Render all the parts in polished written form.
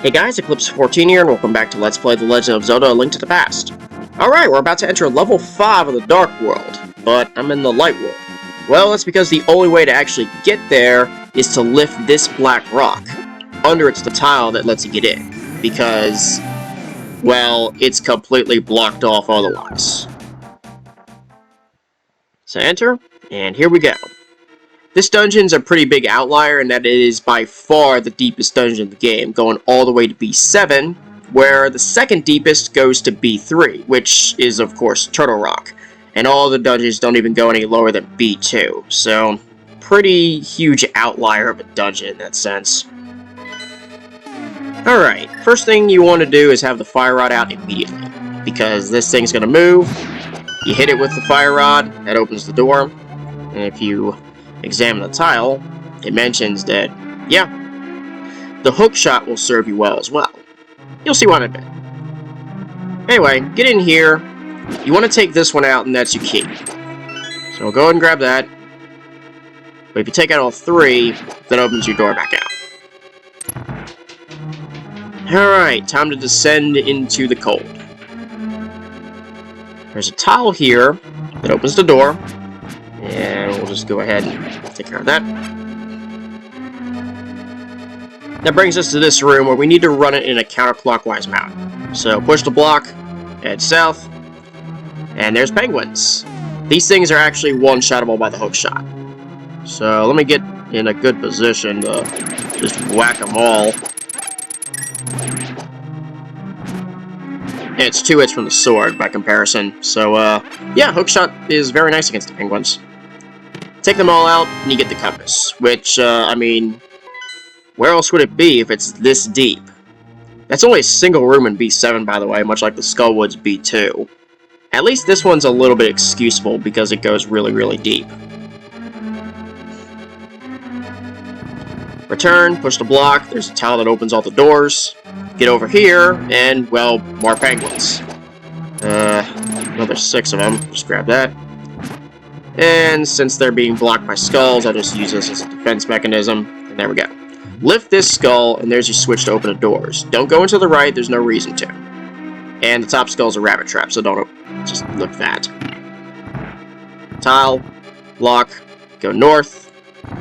Hey guys, Eclipse14 here, and welcome back to Let's Play The Legend of Zelda: A Link to the Past. Alright, we're about to enter level 5 of the Dark World, but I'm in the Light World. Well, that's because the only way to actually get there is to lift this black rock. Under it's the tile that lets you get in, because, well, it's completely blocked off otherwise. So enter, and here we go. This dungeon's a pretty big outlier in that it is by far the deepest dungeon in the game, going all the way to B7, where the second deepest goes to B3, which is, of course, Turtle Rock. And all the dungeons don't even go any lower than B2, so pretty huge outlier of a dungeon in that sense. Alright, first thing you want to do is have the fire rod out immediately, because this thing's going to move. You hit it with the fire rod, that opens the door, and if you examine the tile, it mentions that, yeah, the hook shot will serve you well as well. You'll see why in a bit. Anyway, get in here. You want to take this one out, and that's your key. So go ahead and grab that. But if you take out all three, that opens your door back out. Alright, time to descend into the cold. There's a tile here that opens the door. And we'll just go ahead and take care of that. That brings us to this room where we need to run it in a counterclockwise manner. So push the block, head south, and there's penguins. These things are actually one-shottable by the hook shot. So let me get in a good position to just whack them all. And it's 2 hits from the sword by comparison. So yeah, hook shot is very nice against the penguins. Take them all out, and you get the compass. Which, I mean, where else would it be if it's this deep? That's only a single room in B7, by the way, much like the Skullwoods B2. At least this one's a little bit excusable because it goes really, really deep. Return, push the block, there's a tile that opens all the doors. Get over here, and, well, more penguins. Another 6 of them, just grab that. And since they're being blocked by skulls, I'll just use this as a defense mechanism. And there we go. Lift this skull, and there's your switch to open the doors. Don't go into the right, there's no reason to. And the top skull's a rabbit trap, so don't just lift that. Tile, block, go north.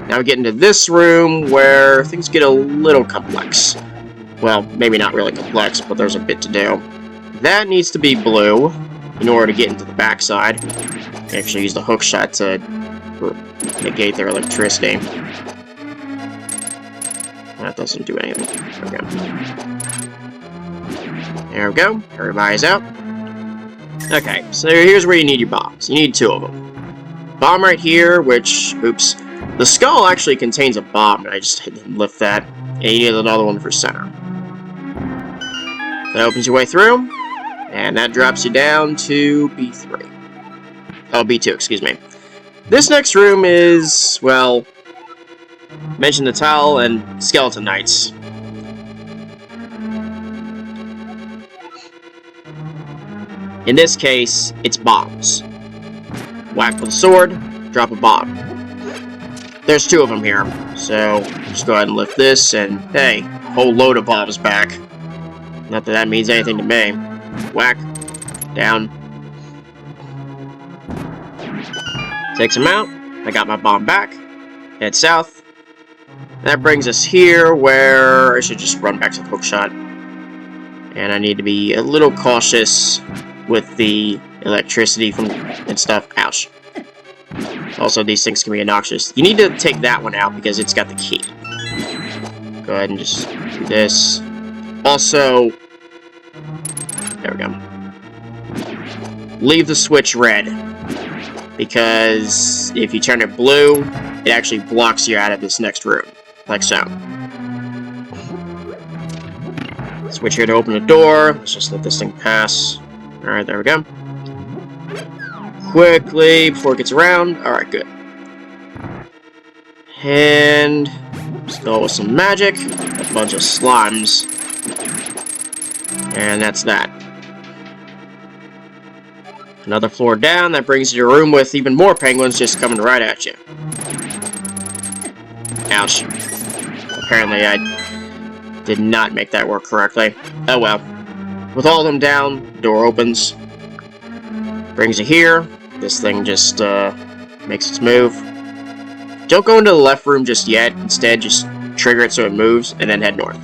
Now we get into this room where things get a little complex. Well, maybe not really complex, but there's a bit to do. That needs to be blue in order to get into the backside. Actually use the hook shot to negate their electricity. That doesn't do anything. Okay. There we go. Everybody's out. Okay, so here's where you need your bombs. You need 2 of them. Bomb right here, which, oops. The skull actually contains a bomb, and I just didn't lift that. And you need another one for center. That opens your way through, and that drops you down to B3. Oh, B2, excuse me. This next room is, well, mention the tile and skeleton knights. In this case, it's bombs. Whack with a sword, drop a bomb. There's 2 of them here, so just go ahead and lift this, and hey, a whole load of bombs back. Not that that means anything to me. Whack, down. Takes him out. I got my bomb back. Head south. That brings us here where I should just run back to the hook shot. And I need to be a little cautious with the electricity from and stuff. Ouch. Also, these things can be obnoxious. You need to take that one out because it's got the key. Go ahead and just do this. Also, there we go. Leave the switch red. Because if you turn it blue, it actually blocks you out of this next room. Like so. Switch here to open the door. Let's just let this thing pass. Alright, there we go. Quickly, before it gets around. Alright, good. And let's go with some magic. A bunch of slimes. And that's that. Another floor down, that brings you to a room with even more penguins just coming right at you. Ouch. Apparently Did not make that work correctly. Oh well. With all of them down, the door opens. Brings you here. This thing just makes its move. Don't go into the left room just yet. Instead, just trigger it so it moves, and then head north.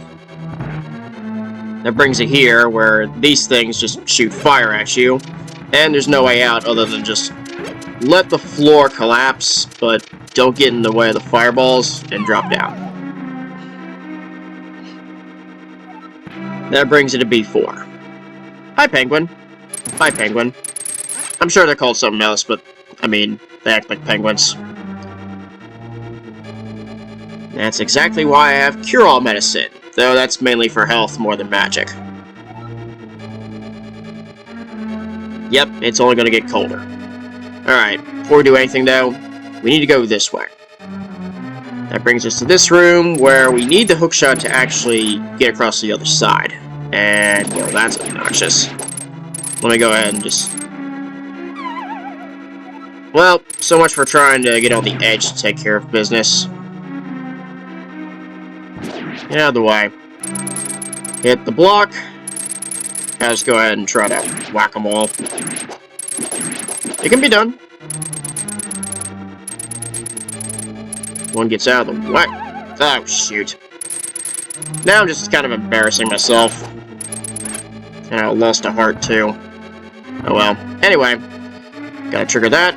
That brings you here, where these things just shoot fire at you. And there's no way out other than just let the floor collapse, but don't get in the way of the fireballs and drop down. That brings you to B4. Hi, Penguin. Hi, Penguin. I'm sure they're called something else, but, I mean, they act like penguins. That's exactly why I have cure-all medicine, though that's mainly for health more than magic. Yep, it's only going to get colder. Alright, before we do anything though, we need to go this way. That brings us to this room, where we need the hookshot to actually get across the other side. And, well, that's obnoxious. Let me go ahead and just... Well, so much for trying to get on the edge to take care of business. Get out of the way. Hit the block. I'll just go ahead and try to whack them all. It can be done. One gets out of the way. Oh, shoot. Now I'm just kind of embarrassing myself. And I lost a heart, too. Oh well. Anyway, gotta trigger that.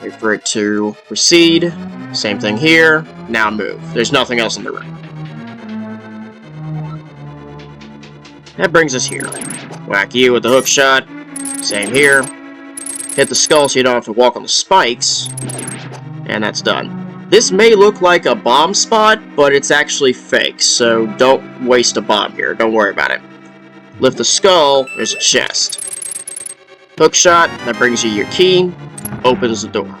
Wait for it to proceed. Same thing here. Now move. There's nothing else in the room. That brings us here. Whack you with the hook shot. Same here. Hit the skull so you don't have to walk on the spikes. And that's done. This may look like a bomb spot, but it's actually fake, so don't waste a bomb here. Don't worry about it. Lift the skull, there's a chest. Hook shot, that brings you your key, opens the door.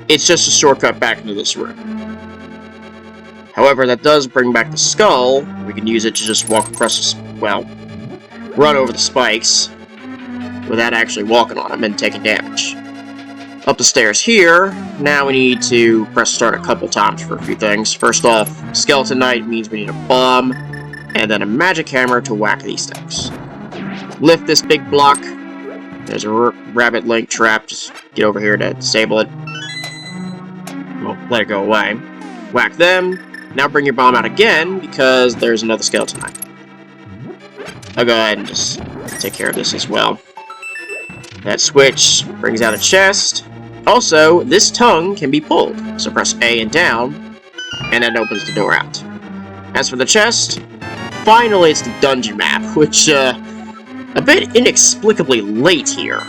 It's just a shortcut back into this room. However, that does bring back the skull. We can use it to just walk across, well, run over the spikes without actually walking on them and taking damage. Up the stairs here, now we need to press start a couple times for a few things. First off, Skeleton Knight means we need a bomb, and then a magic hammer to whack these things. Lift this big block. There's a rabbit link trap. Just get over here to disable it. Well, let it go away. Whack them. Now bring your bomb out again, because there's another Skeleton Knight. I'll go ahead and just take care of this as well. That switch brings out a chest. Also, this tongue can be pulled. So press A and down, and that opens the door out. As for the chest, finally it's the dungeon map, which, a bit inexplicably late here.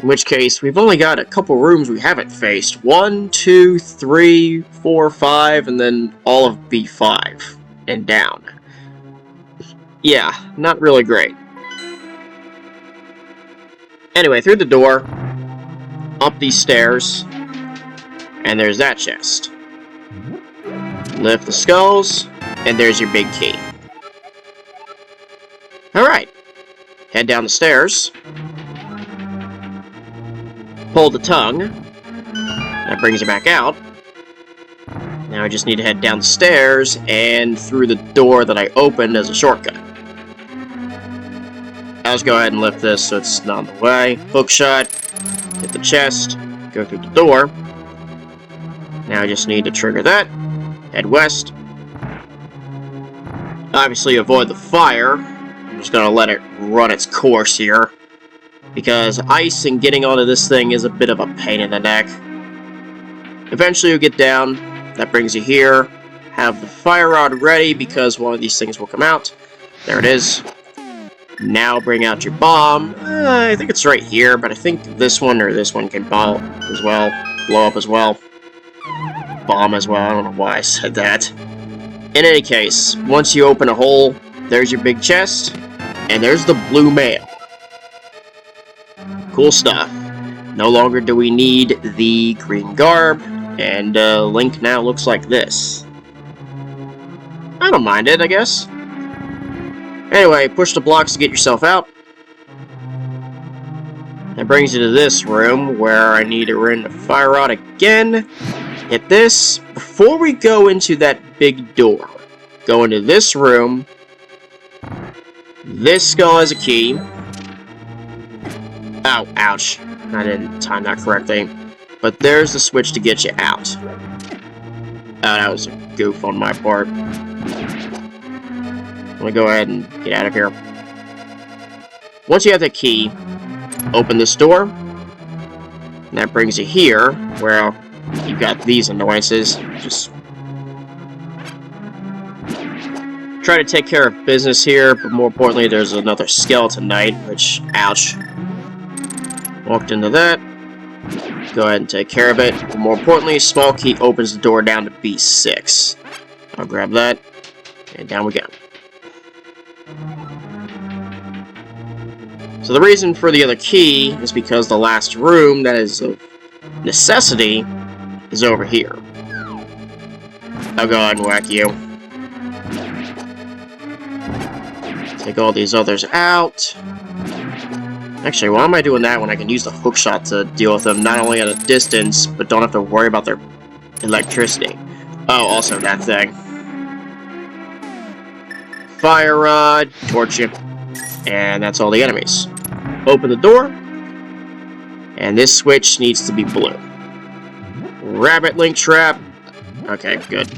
In which case, we've only got a couple rooms we haven't faced. 1, 2, 3, 4, 5, and then all of B5 and down. Yeah, not really great. Anyway, through the door, up these stairs, and there's that chest. Lift the skulls, and there's your big key. Alright, head down the stairs. Pull the tongue. That brings you back out. Now I just need to head down the stairs and through the door that I opened as a shortcut. I'll just go ahead and lift this so it's not in the way. Hook shot. Hit the chest. Go through the door. Now I just need to trigger that. Head west. Obviously avoid the fire. I'm just going to let it run its course here. Because ice and getting onto this thing is a bit of a pain in the neck. Eventually you'll get down. That brings you here. Have the fire rod ready because one of these things will come out. There it is. Now bring out your bomb. I think it's right here, but I think this one or this one can blow as well. Blow up as well. Bomb as well. I don't know why I said that. In any case, once you open a hole, there's your big chest, and there's the blue mail. Cool stuff. No longer do we need the green garb, and Link now looks like this. I don't mind it, I guess. Anyway, push the blocks to get yourself out. That brings you to this room, where I need to run the fire rod again. Hit this. Before we go into that big door, go into this room. This skull has a key. Oh, ouch. I didn't time that correctly. But there's the switch to get you out. Oh, that was a goof on my part. I'm gonna go ahead and get out of here. Once you have the key, open this door. And that brings you here, where you've got these annoyances. Just try to take care of business here, but more importantly, there's another skeleton knight, which, ouch. Walked into that. Go ahead and take care of it. But more importantly, small key opens the door down to B6. I'll grab that, and down we go. So the reason for the other key is because the last room that is of necessity is over here. I'll go ahead and whack you. Take all these others out. Actually, why am I doing that when I can use the hookshot to deal with them not only at a distance, but don't have to worry about their electricity? Oh, also that thing. Fire rod, torch you, and that's all the enemies. Open the door, and this switch needs to be blue. Rabbit link trap. Okay, good.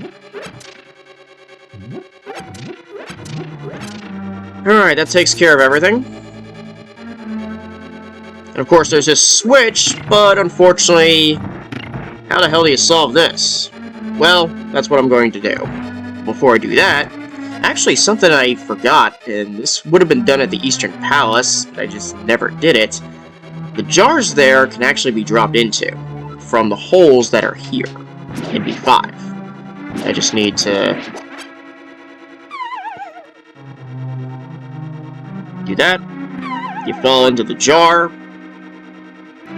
Alright, that takes care of everything. And of course, there's this switch, but unfortunately, how the hell do you solve this? Well, that's what I'm going to do. Before I do that, actually, something I forgot, and this would have been done at the Eastern Palace, but I just never did it. The jars there can actually be dropped into from the holes that are here in B5. I just need to do that. You fall into the jar,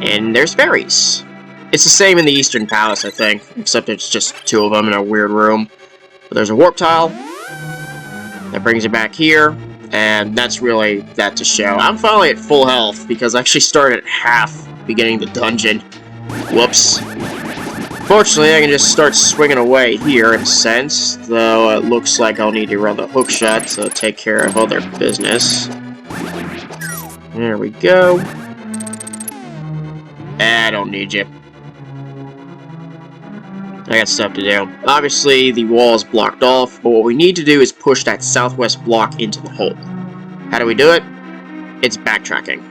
and there's fairies. It's the same in the Eastern Palace, I think, except it's just two of them in a weird room. But there's a warp tile that brings it back here, and that's really that to show. I'm finally at full health because I actually started at half beginning the dungeon. Whoops. Fortunately, I can just start swinging away here in a sense, though it looks like I'll need to run the hookshot to take care of other business. There we go. I don't need you. I got stuff to do. Obviously, the wall is blocked off, but what we need to do is push that southwest block into the hole. How do we do it? It's backtracking.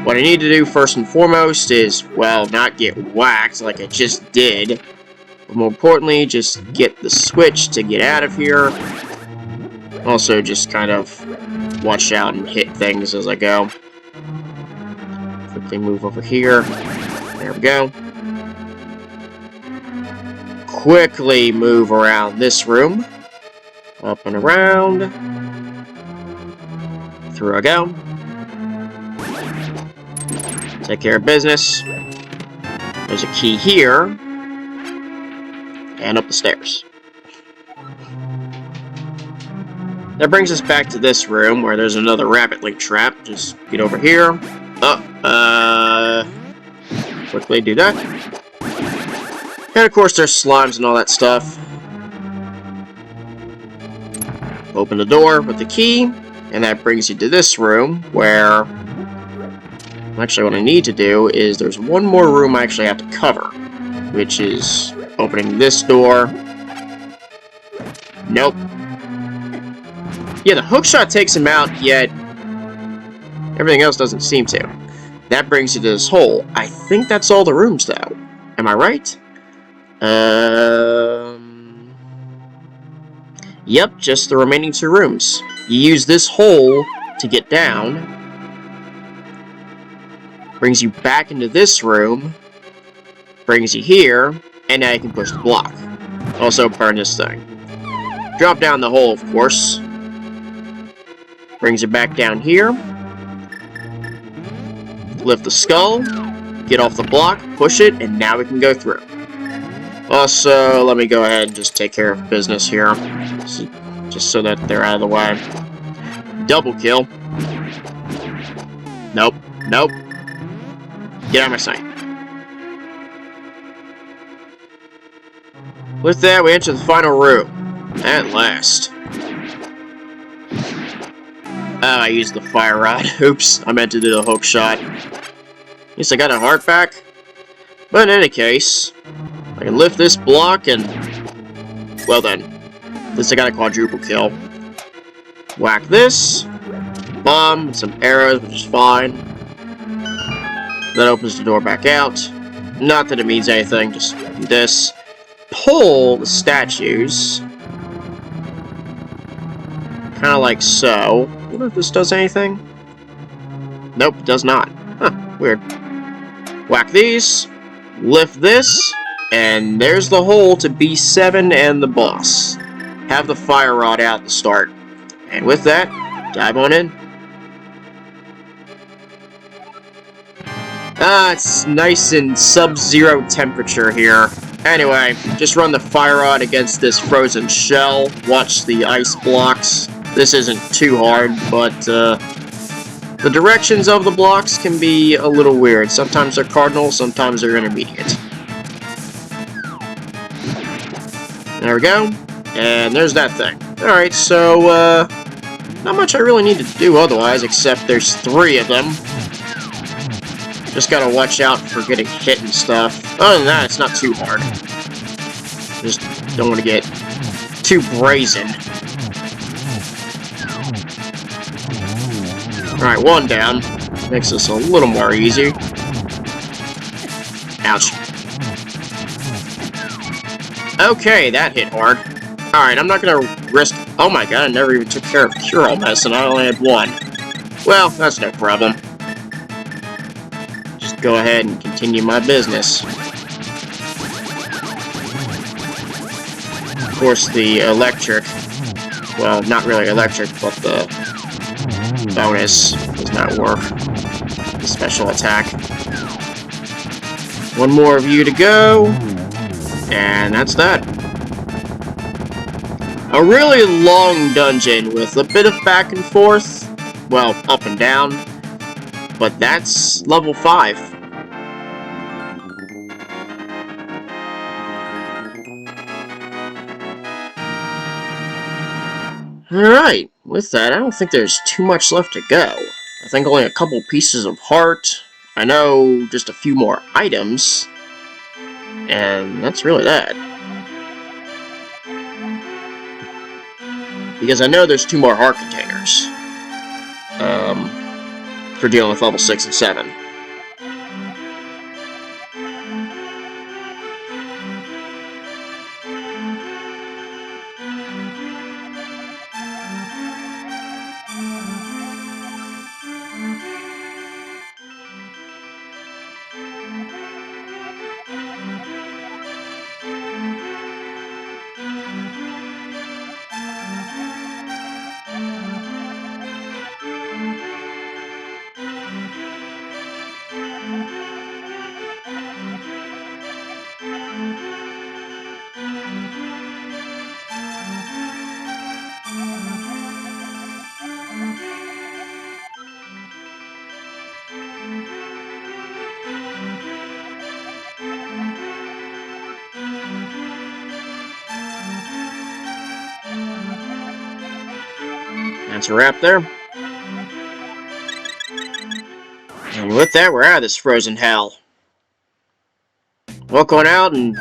What I need to do first and foremost is, well, not get whacked like I just did, but more importantly, just get the switch to get out of here. Also, just kind of watch out and hit things as I go. Quickly move over here. There we go. Quickly move around this room. Up and around. Through I go. Take care of business. There's a key here. And up the stairs. That brings us back to this room where there's another rabbit link trap. Just get over here. Quickly do that. And of course there's slimes and all that stuff. Open the door with the key, and that brings you to this room where... Actually, what I need to do is there's one more room I actually have to cover, which is opening this door. Nope. Yeah, the hookshot takes him out, yet everything else doesn't seem to. That brings you to this hole. I think that's all the rooms, though. Am I right? Yep, just the remaining two rooms. You use this hole to get down. Brings you back into this room. Brings you here. And now you can push the block. Also burn this thing. Drop down the hole, of course. Brings you back down here. Lift the skull. Get off the block. Push it. And now we can go through. Also, let me go ahead and just take care of business here. Just so that they're out of the way. Double kill. Nope. Nope. Get out of my sight. With that, we enter the final room. At last. Oh, I used the fire rod. Oops, I meant to do the hook shot. At least I got a heart back. But in any case, I can lift this block and... well then, at least I got a quadruple kill. Whack this. Bomb, some arrows, which is fine. That opens the door back out. Not that it means anything, just do this. Pull the statues. Kind of like so. I wonder if this does anything. Nope, it does not. Huh, weird. Whack these. Lift this. And there's the hole to B7 and the boss. Have the fire rod out to start. And with that, dive on in. Ah, it's nice and sub-zero temperature here. Anyway, just run the fire rod against this frozen shell. Watch the ice blocks. This isn't too hard, but the directions of the blocks can be a little weird. Sometimes they're cardinal, sometimes they're intermediate. There we go. And there's that thing. Alright, so, not much I really need to do otherwise, except there's 3 of them. Just gotta watch out for getting hit and stuff. Other than that, it's not too hard. Just don't want to get too brazen. Alright, 1 down. Makes this a little more easy. Ouch. Okay, that hit hard. Alright, I'm not gonna risk... oh my god, I never even took care of Cure-All Medicine. I only had 1. Well, that's no problem. Just go ahead and continue my business. Of course, the electric... well, not really electric, but the bonus does not work. The special attack. 1 more of you to go. And that's that. A really long dungeon with a bit of back and forth. Well, up and down. But that's level 5. Alright, with that, I don't think there's too much left to go. I think only a couple pieces of heart. I know just a few more items. And that's really that. Because I know there's 2 more heart containers. For dealing with level 6 and 7. That's a wrap there. And with that, we're out of this frozen hell. Walk on out and,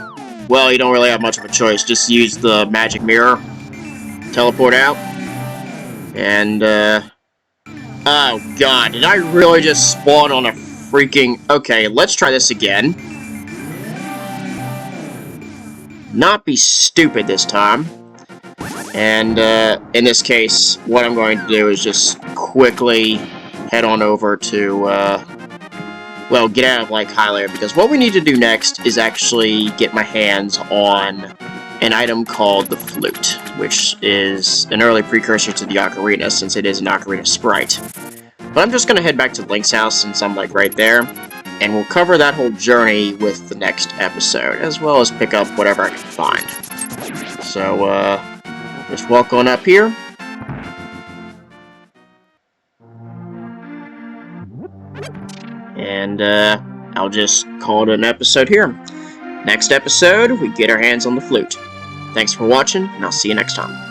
well, you don't really have much of a choice. Just use the magic mirror. Teleport out. And, oh god, did I really just spawn on a freaking... okay, let's try this again. Not be stupid this time. And, in this case, what I'm going to do is just quickly head on over to, well, get out of Like Hylia, because what we need to do next is actually get my hands on an item called the Flute, which is an early precursor to the Ocarina, since it is an Ocarina sprite. But I'm just going to head back to Link's house, since I'm, like, right there, and we'll cover that whole journey with the next episode, as well as pick up whatever I can find. So, just walk on up here. And, I'll just call it an episode here. Next episode, we get our hands on the flute. Thanks for watching, and I'll see you next time.